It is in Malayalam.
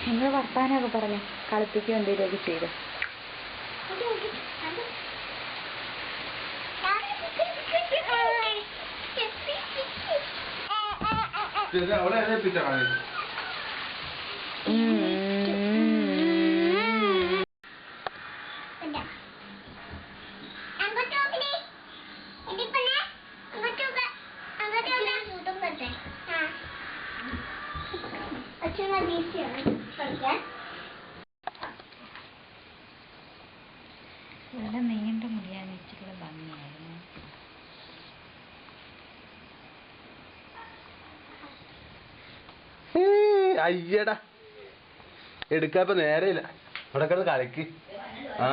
നിങ്ങൾ വർത്താനൊക്കെ പറഞ്ഞു കളിപ്പിക്കുക എന്തെങ്കിലുമൊക്കെ ചെയ്ത്. ഇവിടെ നീണ്ട മുടിയാൻ വെച്ചിട്ടുള്ള ഭംഗിയായിരുന്നു. അയ്യടാ എടുക്കാ, ഇപ്പൊ നേരെ ഇല്ല. ഇവിടെ കിടന്ന് കളിക്ക്. ആ